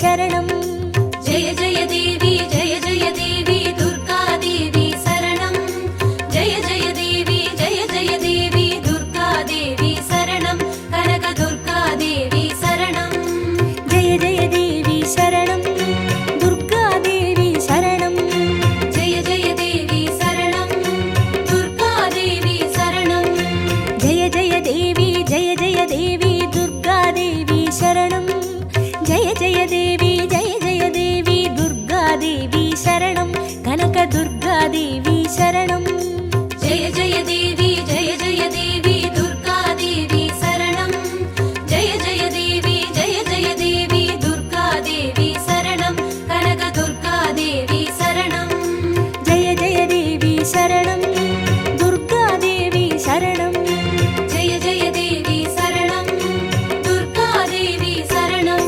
शरणं जय जय देवी दुर्गा देवी शरणं जय जय देवी दुर्गा देवी शरणं कनक दुर्गा देवी शरणं जय जय देवी शरणं दुर्गा देवी शरणं जय जय देवी शरणं दुर्गा देवी शरणं जय जय देवी दुर्गा देवी शरणं जय जय देवी दुर्गा देवी शरणं कनक दुर्गा देवी शरणं जय जय देवी दुर्गा देवी शरणं जय जय देवी दुर्गा देवी शरणं कनक दुर्गा देवी शरणं जय जय देवी शरणं दुर्गा देवी शरणं जय जय देवी शरणं दुर्गा देवी शरणं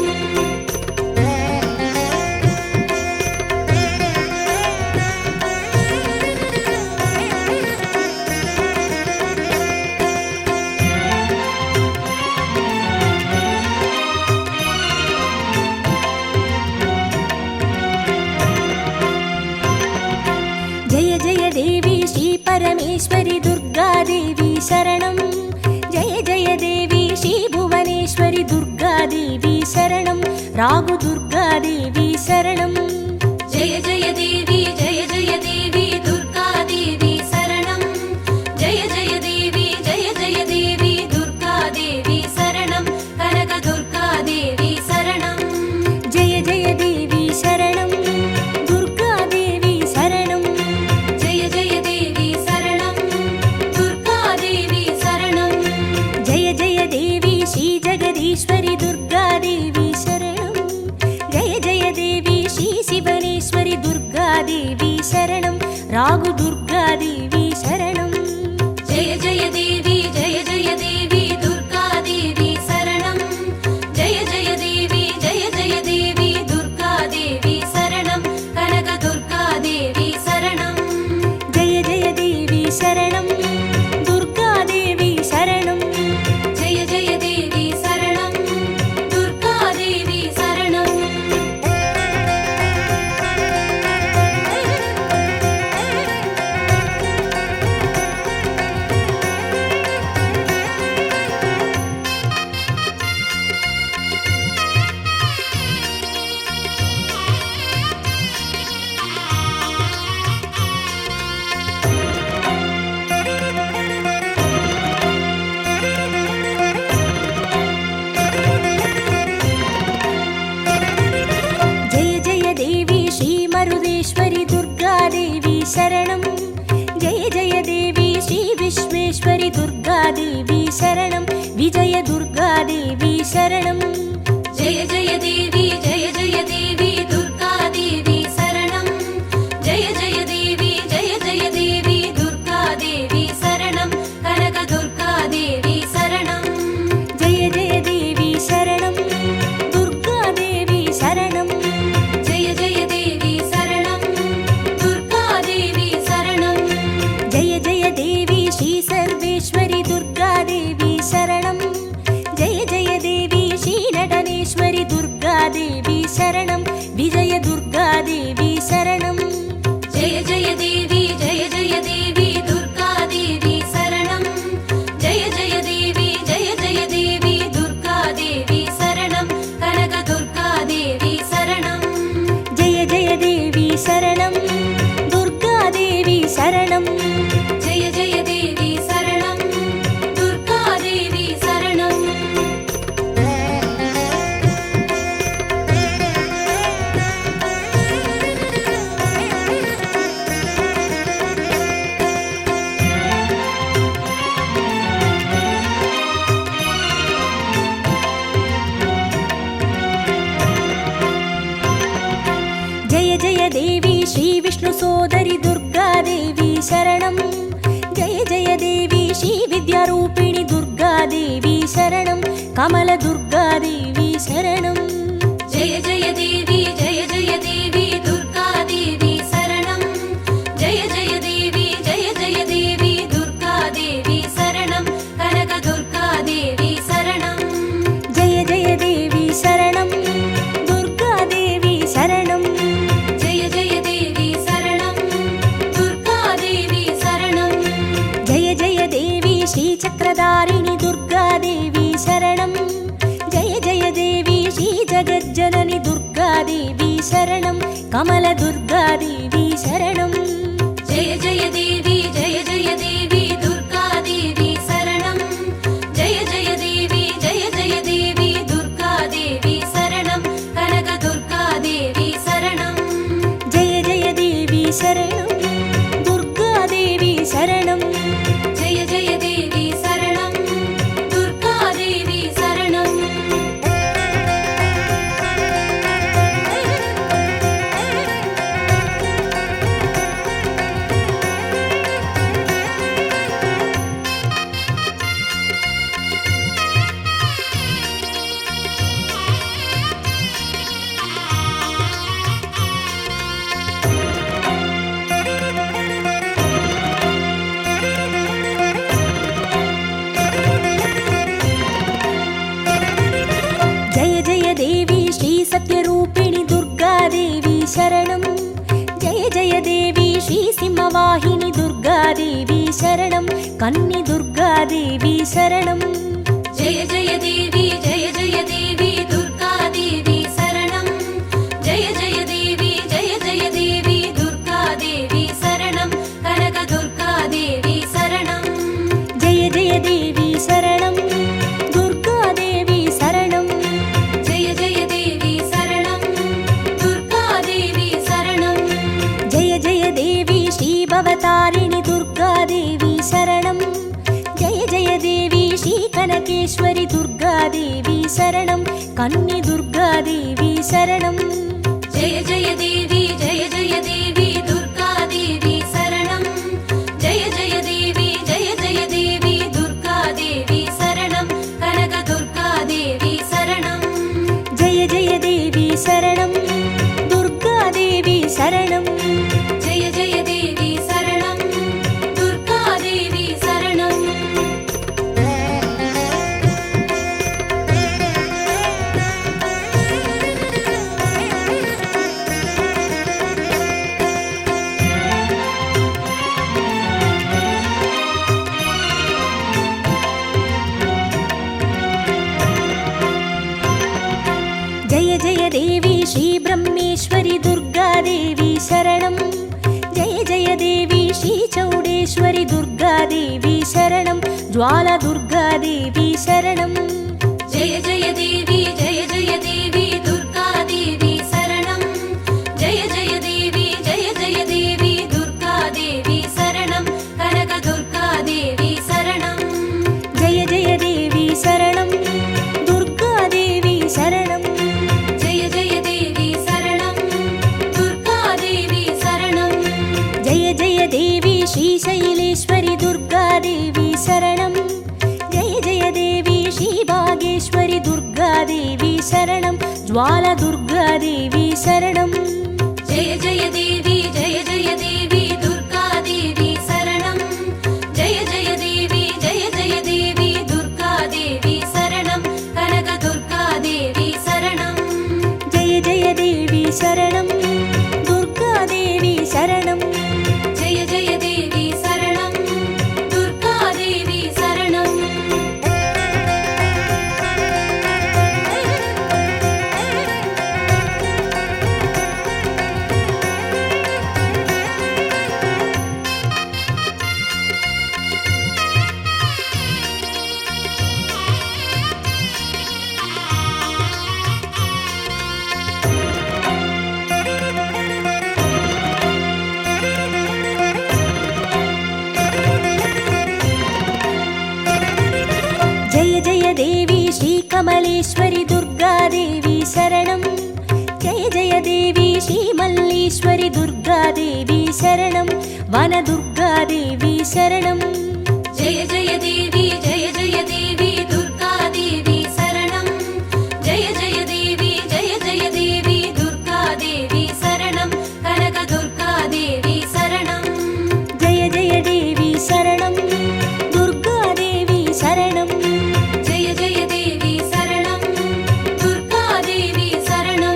जय जय देवी श्री परमेश्वरी दुर्गा देवी शरणं जय जय देवी श्री भुवनेश्वरी दुर्गा देवी शरणं रागु दुर्गा देवी शरणं जय जय देवी दुर्गा देवी शरणं जय जय देवी दुर्गा देवी शरणं कनक दुर्गा देवी शरणं जय जय देवी शरणं दुर्गा देवी शरणं जय जय देवी शरणं दुर्गा देवी शरणं जय जय देवी श्री जगदीश्वरी दुर्गा देवी शरणं जय जय देवी श्री शिवनेश्वरी दुर्गा देवी शरणं रागु दुर्गा देवी शरणं जय जय देवी दुर्गा देवी शरणं जय जय देवी दुर्गा देवी शरणं कनक दुर्गा देवी शरणं जय जय देवी शरणं दुर्गा देवी शरणं जय जय देवी शरणं दुर्गा देवी शरणं जय जय देवी श्री मरुदेश्वरी दुर्गा देवी शरणं जय जय देवी श्री विश्वेश्वरी दुर्गा देवी शरणं विजय दुर्गा देवी शरणं जय जय देवी दुर्गा देवी शरणं जय जय देवी दुर्गा देवी शरणं कनक दुर्गा देवी शरणं जय जय देवी शरणं दुर्गा देवी शरणं जय जय देवी शरणं दुर्गा देवी शरणं जय जय देवी श्री सर्वेश्वरी दुर्गा देवी शरणं जय जय देवी श्री नटनेश्वरी दुर्गा देवी शरणं विजय दुर्गा देवी शरणं जय जय देवी दुर्गा देवी शरणं जय जय देवी दुर्गा देवी शरणं कनक दुर्गा देवी शरणं जय जय देवी शरणं दुर्गा देवी शरणं जय जय देवी शरणं दुर्गा देवी शरणं जय जय देवी श्री विष्णु सोदरी दुर्गा देवी शरणं जय जय देवी श्री विद्यारूपिणी दुर्गा देवी शरणं कमल दुर्गा देवी शरणं जय जय देवी दुर्गा देवी शरणं जय जय देवी दुर्गा देवी शरणं कनक दुर्गा देवी शरणं जय जय देवी शरणं दुर्गा शरणं कमलदुर्गादेवी शरणं जय जय देवी जय जय देवी दुर्गा देवी शरणं जय जय देवी दुर्गा देवी शरणं कनक दुर्गा देवी शरणं जय जय देवी शरणं दुर्गादेवी शरणं जय जय देवी शरणं दुर्गा देवी शरणं जय जय देवी श्री सत्यरूपिणि दुर्गादेवी शरणं जय जय देवी श्री सिंहवाहिनी दुर्गादेवी शरणं कन्नि दुर्गादेवी शरणं जय जय देवी दुर्गा देवी शरणं जय जय देवी दुर्गा देवी शरणं कनक दुर्गा देवी शरणं जय जय देवी शरणं दुर्गादेवी शरणं जय जय देवी शरणं दुर्गा देवी शरणं जय जय देवी श्री भवतारिणि दुर्गादेवी शरणं जय जय देवी श्री कनकेश्वरि दुर्गादेवी शरणं कन्नि दुर्गादेवी शरणं जय जय देवी दुर्गा देवी शरणं जय जय देवी दुर्गा देवी शरणं कनक दुर्गा देवी शरणं जय जय देवी शरणं दुर्गादेवी शरणं जय जय देवी शरणं दुर्गा देवी शरणं जय जय देवी श्री ब्रह्मेश्वरि दुर्गादेवी शरणं जय जय देवी श्री चौडेश्वरि दुर्गादेवी शरणं ज्वाला दुर्गादेवी शरणं जय जय देवी दुर्गा देवी शरणं जय जय देवी दुर्गा देवी शरणं कनक दुर्गा देवी शरणं जय जय देवी शरणं दुर्गादेवी शरणं जय जय देवी शरणं दुर्गा देवी शरणं जय जय देवी श्री शैलेश्वरि दुर्गादेवी शरणं जय जय देवी श्री भागेश्वरि दुर्गादेवी शरणं ज्वाला दुर्गादेवी शरणं जय जय देवी दुर्गा देवी शरणं जय जय देवी दुर्गा देवी शरणं कनक दुर्गा देवी शरणं जय जय देवी शरणं दुर्गादेवी शरणं जय जय देवी शरणं दुर्गा देवी शरणं जय जय देवी श्री कमलेश्वरि दुर्गादेवी शरणं जय जय देवी श्री मल्लीश्वरि दुर्गादेवी शरणं वनदुर्गादेवी शरणं जय जय देवी दुर्गा देवी शरणं जय जय देवी दुर्गा देवी शरणं कनक दुर्गा देवी शरणं जय जय देवी शरणं दुर्गादेवी शरणं जय जय देवी शरणं दुर्गा देवी शरणं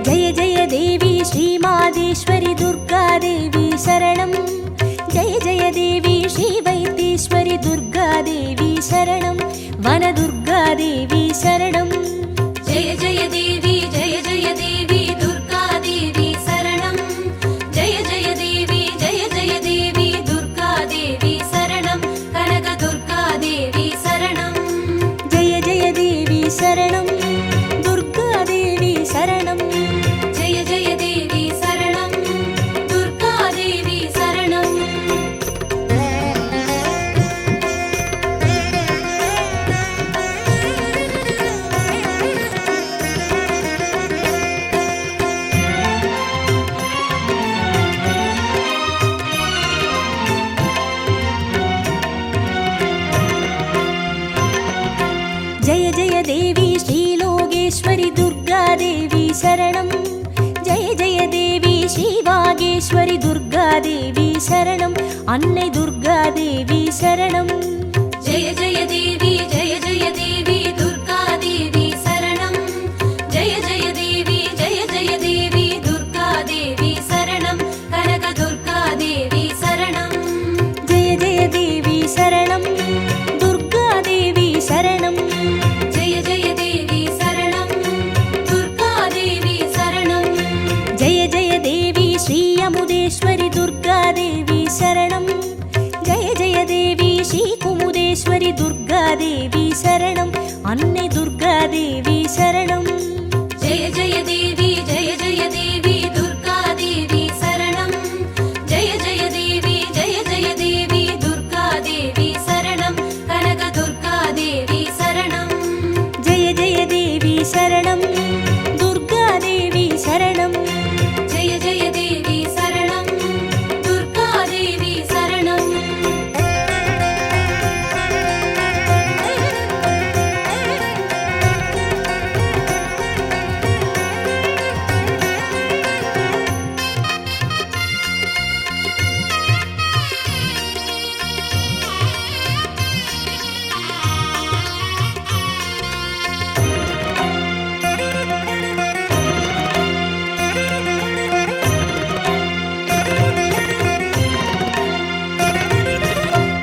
जय जय देवी श्री मादेश्वरि दुर्गादेवी शरणं जय जय देवी श्री वैद्येश्वरि दुर्गादेवी शरणं वनदुर्गादेवी शरणं जय जय देवी दुर्गा देवी ராஜேஸ்வரி துர்காதேவி சரணம். அன்னை துர்காதேவி சரணம். ஜெய ஜெய தேவி ஜெய ஜெய தேவி துர்கா தேவி சரணம். ஜெய ஜெய தேவி ஜெய ஜெய தேவி துர்கா தேவி சரணம். கனக துர்கா தேவி சரணம். ஜெய ஜெய தேவி சரணம். துர்காதேவி சரணம். ஜெய ஜெய தேவி சரணம். துர்கா தேவி சரணம். ஜெய ஜெய தேவி ஸ்ரீ அமுதேஸ்வரி துர்காதேவி சரணம். ஜெய ஜெய தேவி ஸ்ரீ குமுதேஸ்வரி துர்காதேவி சரணம். அன்னை துர்காதேவி சரணம். ஜெய ஜெய தேவி ஜெய ஜெய தேவி துர்கா தேவி சரணம். ஜெய ஜெய தேவி ஜெய ஜெய தேவி துர்கா தேவி சரணம். கனக துர்கா தேவி சரணம். ஜெய ஜெய தேவி சரணம். துர்காதேவி சரணம். ஜெய ஜெய தேவி சரணம். துர்கா தேவி சரணம்.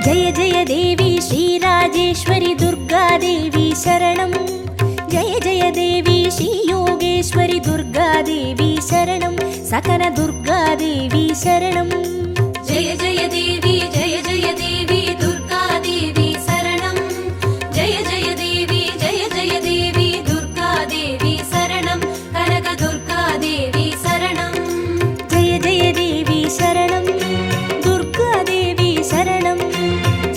ஜெய ஜெய தேவி ஸ்ரீ ராஜேஸ்வரி துர்காதேவி சரணம். ஜெய ஜெய தேவி ஸ்ரீ யோகேஸ்வரி துர்காதேவி சரணம். சகன துர்காதேவி சரணம். ஜெய ஜெய தேவி ஜெய ஜெய தேவி துர்கா தேவி சரணம். ஜெய ஜெய தேவி ஜெய ஜெய தேவி துர்கா தேவி சரணம். கனக துர்கா தேவி சரணம். ஜெய ஜெய தேவி சரணம். துர்காதேவி சரணம்.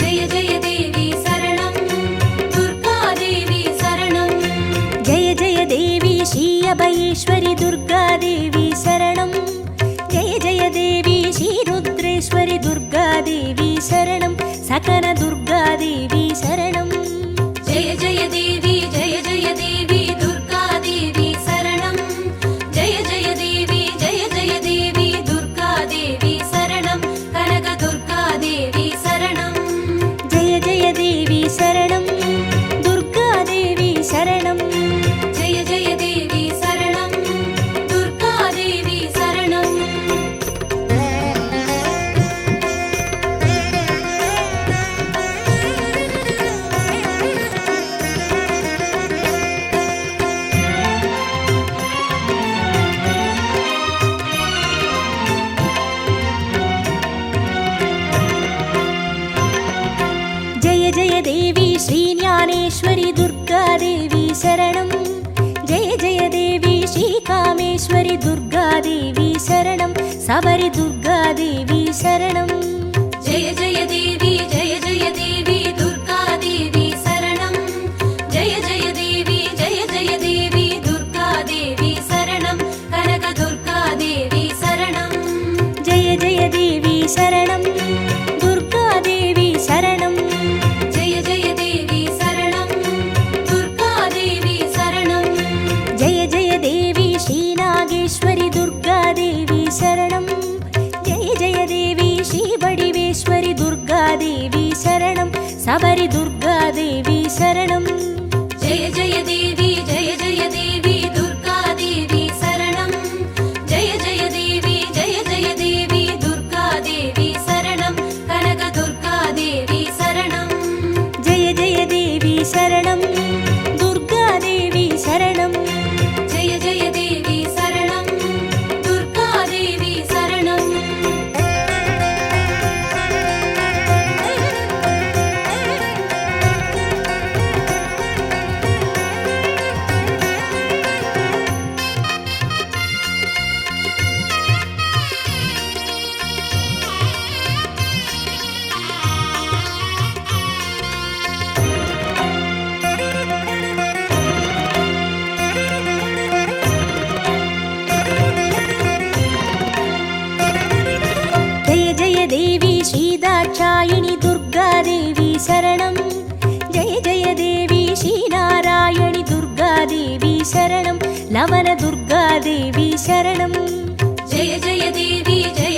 ஜெய ஜெய தேவி சரணம். துர்கா தேவி சரணம். ஜெய ஜெய தேவி ஸ்ரீ அபயேஸ்வரி துர்காதேவி சரணம். ஜெய ஜெய தேவி ஸ்ரீ ருத்ரேஸ்வரி துர்காதேவி சரணம். சகன துர்காதேவி சரணம். ஜெய ஜெய தேவி ஜெய ஜெய தேவி துர்கா தேவி சரணம். ஜெய ஜெய தேவி ஜெய ஜெய தேவி துர்கா தேவி சரணம். கனக துர்கா தேவி சரணம். ஜெய ஜெய தேவி சரணம். துர்காதேவி சரணம். ஜெய ஜெய தேவி சரணம். துர்கா தேவி சரணம். ஜெய ஜெய தேவி ஸ்ரீ ஞானேஸ்வரி துர்காதேவி சரணம். ஜெய ஜெய தேவி ஸ்ரீ காமேஸ்வரி துர்காதேவி சரணம். சபரி துர்காதேவி சரணம். ஜெய ஜெய தேவி ஜெய ஜெய தேவி துர்கா தேவி சரணம். ஜெய ஜெய தேவி ஜெய ஜெய தேவி துர்கா தேவி சரணம். கனக துர்கா தேவி சரணம். ஜெய ஜெய தேவி சரணம். துர்காதேவி சரணம். ஜெய ஜெய தேவி சரணம். துர்கா தேவி சரணம். ஜெய ஜெய தேவி ஸ்ரீ நாகேஸ்வரி துர்காதேவி சரணம். ஜெய ஜெய தேவி ஸ்ரீ வடிவேஸ்வரி துர்காதேவி சரணம். சபரி துர்காதேவி சரணம். ஜெய ஜெய தேவி ஜெய ஜெய தேவி துர்கா தேவி சரணம். ஜெய ஜெய தேவி ஜெய ஜெய தேவி துர்கா தேவி சரணம். கனக துர்கா தேவி சரணம். ஜெய ஜெய தேவி சரணம். துர்காதேவி சரணம். ஜெய ஜெய தேவி சரணம். துர்கா தேவி சரணம். दाक्षायिणी दुर्गादेवी शरणं जय जय देवी श्रीनारायणि दुर्गादेवी शरणं लवण दुर्गादेवी शरणं जय जय देवी जय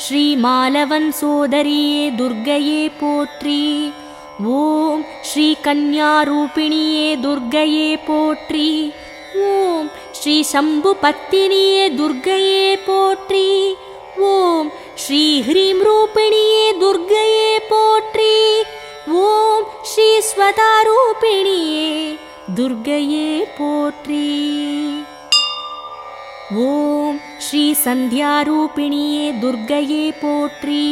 ஸ்ரீ மாலவன் சோதரியே துர்க்கையே போற்றி. ஓம் ஸ்ரீ கன்யாரூபிணியே துர்க்கையே போற்றி. ஓம் ஸ்ரீ சம்பு பத்தினியே துர்க்கையே போற்றி. ஓம் ஸ்ரீ ஹ்ரீம் ரூபிணியே துர்க்கையே போற்றி. ஓம் ஸ்ரீ ஸ்வதாரூபிணியே துர்க்கையே போற்றி. ஓம் ஸ்ரீ சந்தியாரூபிணியே துர்க்கையே போற்றி.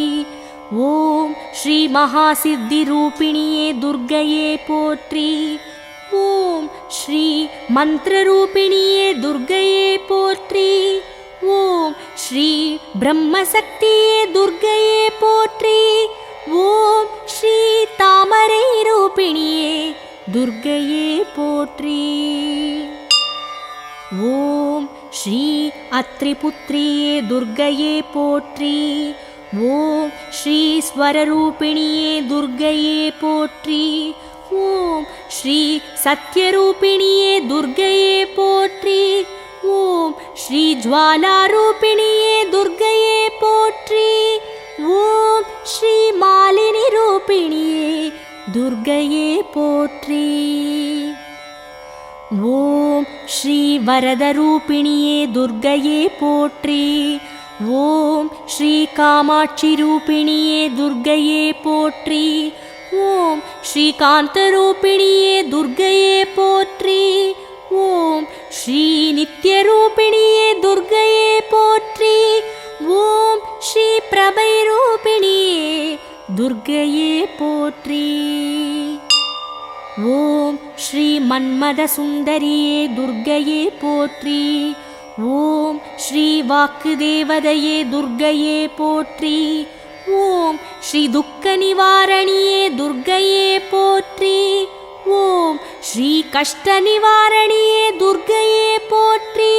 ஓம் ஸ்ரீ மகாசித்தி ரூபிணியே துர்க்கையே போற்றி. ஓம் ஸ்ரீ மந்திரரூபிணியே துர்க்கையே போற்றி. ஓம் ஸ்ரீ பிரம்மசக்தியே துர்க்கையே போற்றி. ஓம் ஸ்ரீ தாமரை ரூபிணியே துர்க்கையே போற்றி. ஓம் ஸ்ரீ அத்ரிபுத்ரியே துர்க்கையே போற்றி. ஓம் ஸ்ரீ ஸ்வரரூபிணியே துர்க்கையே போற்றி. ஓம் ஸ்ரீ சத்யரூபிணியே துர்க்கையே போற்றி. ஓம் ஸ்ரீ ஜ்வாலாரூபிணியே துர்க்கையே போற்றி. ஓம் ஸ்ரீ மாலினி ரூபிணியே துர்க்கையே போற்றி. ஓம் ஸ்ரீ வரதரூபிணியே துர்க்கையே போற்றி. ஓம் ஸ்ரீ காமாட்சி ரூபிணியே துர்க்கையே போற்றி. ஓம் ஸ்ரீ காந்தரூபிணியே துர்க்கையே போற்றி. ஓம் ஸ்ரீ நித்யரூபிணியே துர்க்கையே போற்றி. ஓம் ஸ்ரீ பிரபை ரூபிணியே துர்க்கையே போற்றி. ஓம் ஸ்ரீ மன்மத சுந்தரியே துர்க்கையே போற்றி. ஓம் ஸ்ரீ வாக்கு தேவதையே துர்க்கையே போற்றி. ஓம் ஸ்ரீ துக்க நிவாரணியே துர்க்கையே போற்றி. ஓம் ஸ்ரீ கஷ்ட நிவாரணியே துர்க்கையே போற்றி.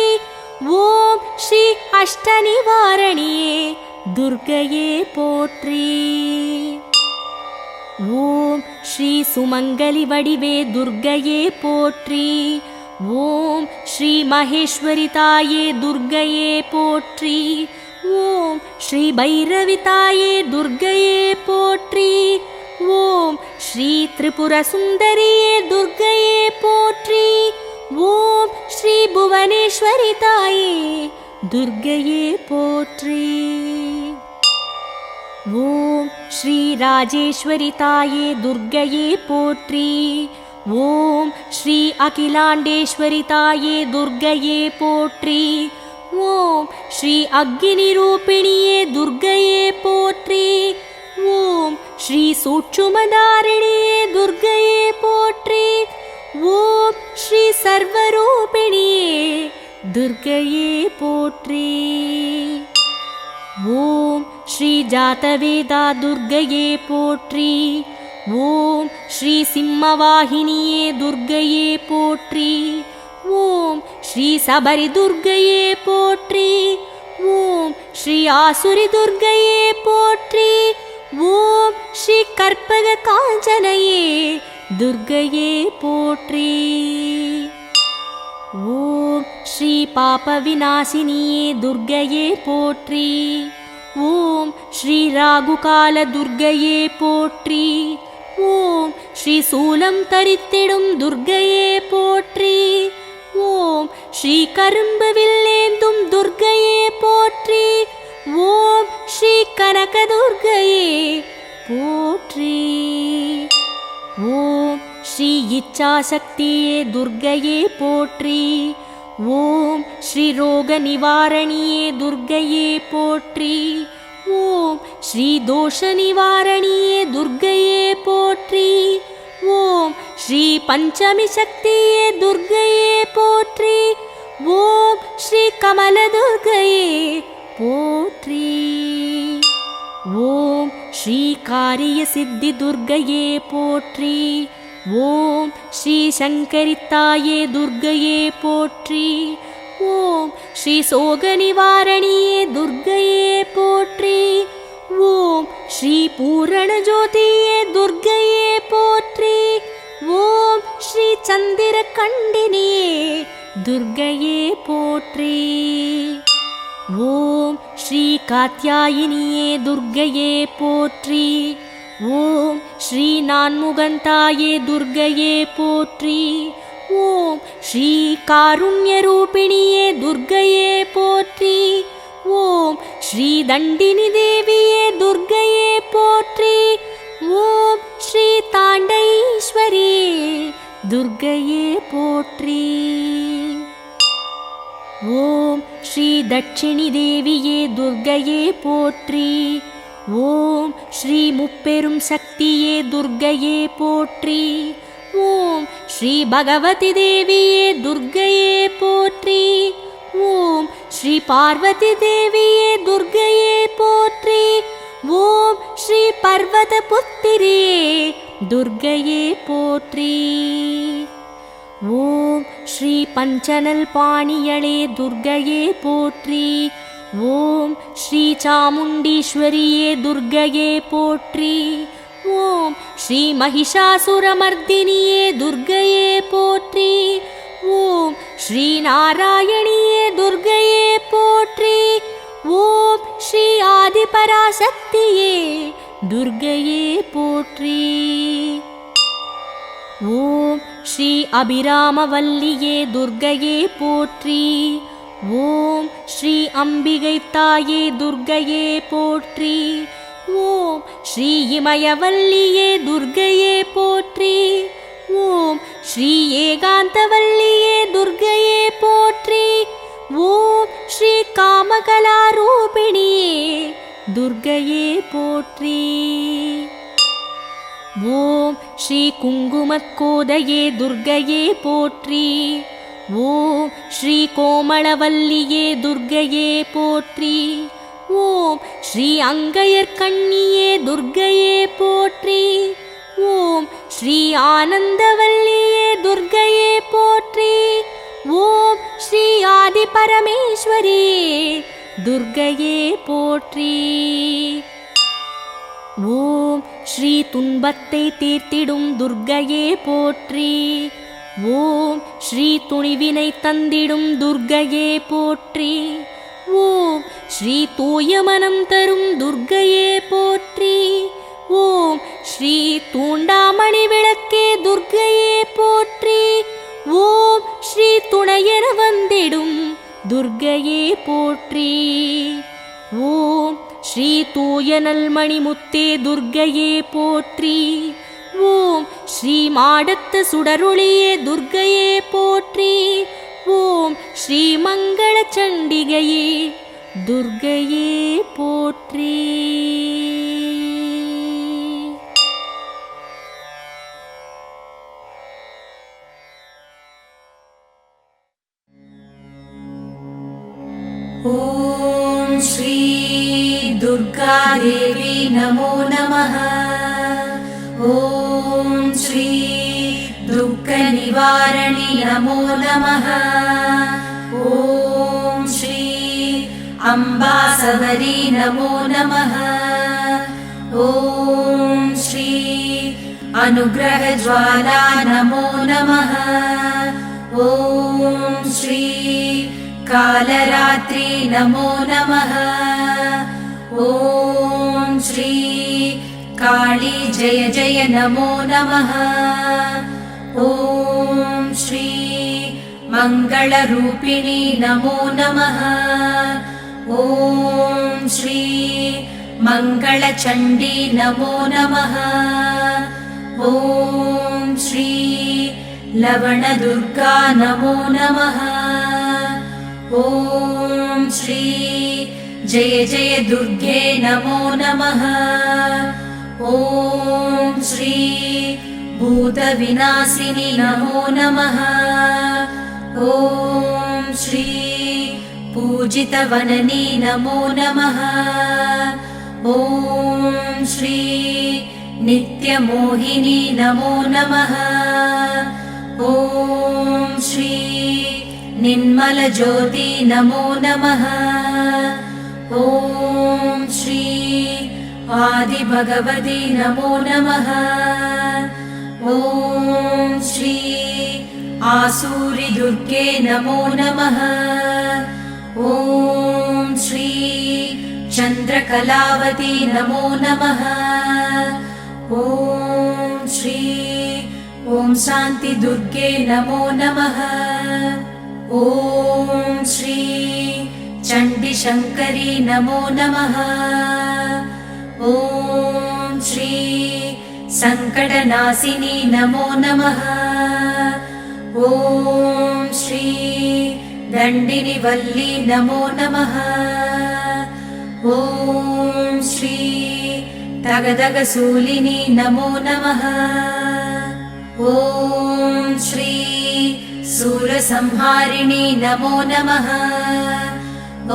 ஓம் ஸ்ரீ அஷ்ட நிவாரணியே துர்க்கையே போற்றி. ஓம் ஸ்ரீ சுமங்கலி வடிவே துர்க்கையே போற்றி. ஓம் ஸ்ரீ மகேஸ்வரி தாயே துர்க்கையே போற்றி. ஓம் ஸ்ரீ பைரவி தாயே துர்க்கையே போற்றி. ஓம் ஸ்ரீ திரிபுர சுந்தரியே துர்க்கையே போற்றி. ஓம் ஸ்ரீ புவனேஸ்வரி தாயே துர்க்கையே போற்றி. ஓம் ஸ்ரீ ராஜேஸ்வரி தாயே துர்க்கையே போற்றி. ஓம் ஸ்ரீ அகிலாண்டேஸ்வரி தாயே துர்க்கையே போற்றி. ஓம் ஸ்ரீ அக்னி ரூபிணியே துர்க்கையே போற்றி. ஓம் ஸ்ரீ சூட்சுமதாரிணியே துர்க்கையே போற்றி. ஓம் ஸ்ரீ சர்வரூபிணியே துர்க்கையே போற்றி. ஓம் ஸ்ரீ ஜாதவேதா துர்க்கையே போற்றி. ஓம் ஸ்ரீ சிம்மவாகினியே துர்க்கையே போற்றி. ஓம் ஸ்ரீ சபரி துர்க்கையே போற்றி. ஓம் ஸ்ரீ ஆசுரி துர்க்கையே போற்றி. ஓம் ஸ்ரீ கற்பக காஞ்சனையே துர்க்கையே போற்றி. ஓம் ஸ்ரீ பாப விநாசினியே துர்க்கையே போற்றி. ஓம் ஸ்ரீ ராகுகால துர்க்கையே போற்றி. ஓம் ஸ்ரீ சூலம் தரித்திடும் துர்க்கையே போற்றி. ஓம் ஸ்ரீ கரும்பு வில்லேந்தும் துர்க்கையே போற்றி. ஓம் ஸ்ரீ கனக துர்க்கையே போற்றி. ஓம் ஸ்ரீ இச்சாசக்தியே துர்க்கையே போற்றி. ஓம் ஸ்ரீ ரோக நிவாரணியே துர்க்கையே போற்றி. ஓம் ஸ்ரீ தோஷ நிவாரணியே துர்க்கையே போற்றி. ஓம் ஸ்ரீ பஞ்சமி சக்தியே துர்க்கையே போற்றி. ஓம் ஸ்ரீ கமல துர்க்கையே போற்றி. ஓம் ஸ்ரீ காரிய சித்தி துர்க்கையே போற்றி. ஓம் ஸ்ரீ சங்கரித்தாயே துர்க்கையே போற்றி. ஓம் ஸ்ரீ சோக நிவாரணியே துர்க்கையே போற்றி. ஓம் ஸ்ரீ பூரண ஜோதியே துர்க்கையே போற்றி. ஓம் ஸ்ரீ சந்திர கண்டினியே துர்க்கையே போற்றி. ஓம் ஸ்ரீ காத்யாயினியே துர்க்கையே போற்றி. ஓம் ஸ்ரீ நான்முகந்தாயே துர்க்கையே போற்றி. ஓம் ஸ்ரீ காருண்ய ரூபிணியே துர்க்கையே போற்றி. ஓம் ஸ்ரீ தண்டினி தேவியே துர்க்கையே போற்றி. ஓம் ஸ்ரீ தாண்டைஸ்வரியே துர்க்கையே போற்றி. ஓம் ஸ்ரீ தட்சிணி தேவியே துர்க்கையே போற்றி. ஓம் ஸ்ரீ முப்பெரும் சக்தியே துர்க்கையே போற்றி. ஓம் ஸ்ரீ பகவதி தேவியே துர்க்கையே போற்றி. ஓம் ஸ்ரீ பார்வதி தேவியே துர்க்கையே போற்றி. ஓம் ஸ்ரீ பர்வத புத்திரியே துர்க்கையே போற்றி. ஓம் ஸ்ரீ பஞ்சனல் பாணியளே துர்க்கையே போற்றி. ஓம் ஸ்ரீ சாமுண்டீஸ்வரியே துர்க்கையே போற்றி. ஓம் ஸ்ரீ மகிஷாசுரமர்தினியே துர்க்கையே போற்றி. ஓம் ஸ்ரீ நாராயணியே துர்க்கையே போற்றி. ஓம் ஸ்ரீ ஆதிபராசக்தியே துர்க்கையே போற்றி. ஓம் ஸ்ரீ அபிராமவல்லியே துர்க்கையே போற்றி. ஓம் ஸ்ரீ அம்பிகை தாயே துர்க்கையே போற்றி. ஓம் ஸ்ரீ இமயவல்லியே துர்க்கையே போற்றி. ஓம் ஸ்ரீ ஏகாந்தவல்லியே துர்க்கையே போற்றி. ஓம் ஸ்ரீ காமகலாரூபிணியே துர்க்கையே போற்றி. ஓம் ஸ்ரீ குங்குமக்கோதையே துர்க்கையே போற்றி. ஓம் ஸ்ரீ கோமளவல்லியே துர்க்கையே போற்றி. ஓம் ஸ்ரீ அங்கையர்கண்ணியே துர்க்கையே போற்றி. ஓம் ஸ்ரீ ஆனந்தவல்லியே துர்க்கையே போற்றி. ஓம் ஸ்ரீ ஆதிபரமேஸ்வரியே துர்க்கையே போற்றி. ஓம் ஸ்ரீ துன்பத்தை தீர்த்திடும் துர்க்கையே போற்றி. ஓம் ஸ்ரீ துணிவினை தந்திடும் துர்க்கையே போற்றி. ஓம் ஸ்ரீ தூய மனம் தரும் துர்க்கையே போற்றி. ஓம் ஸ்ரீ தூண்டாமணி விளக்கே துர்க்கையே போற்றி. ஓம் ஸ்ரீ துணையென வந்திடும் துர்க்கையே போற்றி. ஓம் ஸ்ரீ தூய நல்மணி முத்தே துர்க்கையே போற்றி. ஓம் ஸ்ரீ மாடத்து சுடரொளியே துர்க்கையே போற்றி. ஓம் ஸ்ரீ மங்கள சண்டிகையே துர்க்கையே போற்றி. ॐ श्री दुर्गा देवी नमो नमः। ॐ श्री दुःखनिवारणि नमो नमः। ॐ श्री अम्बासवरी नमो नमः। ॐ श्री अनुग्रहज्वाला नमो नमः। ॐ श्री कालरात्रि नमो नमः। ॐ श्री काली जय जय नमो नमः। ॐ श्री मङ्गलरूपिणी नमो नमः। ॐ श्री मङ्गलचण्डी नमो नमः। ॐ श्री लवणदुर्गा नमो नमः। ॐ श्री जय जय दुर्गे नमो नमः। ॐ श्री भूतविनाशिनि नमो नमः। ॐ श्री पूजितवननी नमो नमः। ॐ श्री नित्यमोहिनी नमो नमः। ॐ श्री निर्मलज्योति नमो नमः। ॐ श्री आदिभगवती नमो नमः। ॐ श्री आसूरि दुर्गे नमो नमः। ॐ श्री कलावती नमो नमः। ॐ शान्ति दुर्गे नमो नमः। ॐ श्री चण्डी शङ्करी नमो नमः। ॐ श्री सङ्कटनाशिनी नमो नमः। ॐ श्री दण्डिनि वल्ली नमो नमः। ॐ श्री तगदगसूलिनी नमो नमः। ॐ श्री शूलसंहारिणी नमो नमः।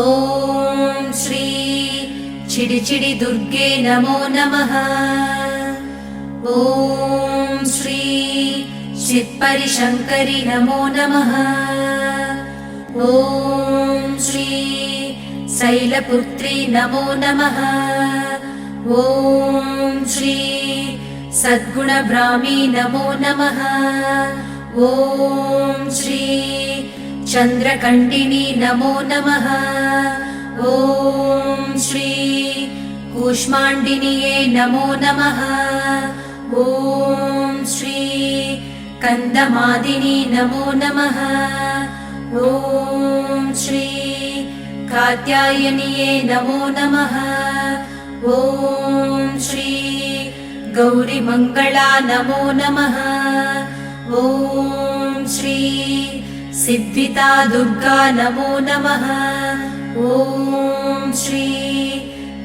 ॐ श्री चिडिचिडि दुर्गे नमो नमः। ॐ श्री चित्परिशङ्करि नमो नमः। ॐ श्री शैलपुत्री नमो नमः। ॐ श्री सद्गुणब्राह्मी नमो नमः। ॐ श्री चन्द्रकण्डिनी नमो नमः। ॐ श्री कूष्माण्डिन्यै नमो नमः। ॐ श्री कन्दमादिनी नमो नमः। ॐ श्री कात्यायन्यै नमो नमः। ॐ श्री गौरीमङ्गला नमो नमः। ॐ श्री सिद्धिता दुर्गा नमो नमः। ॐ श्री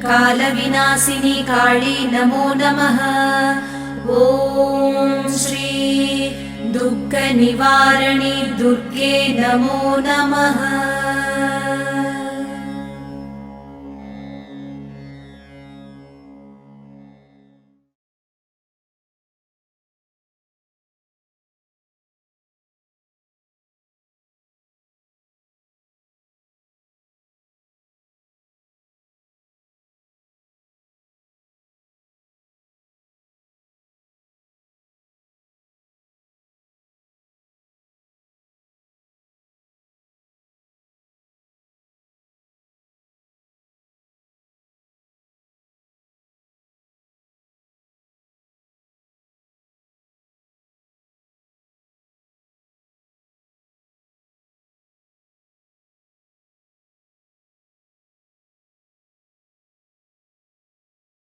कालविनाशिनी काली नमो नमः। ॐ श्री दुःखनिवारिणी दुर्गे नमो नमः।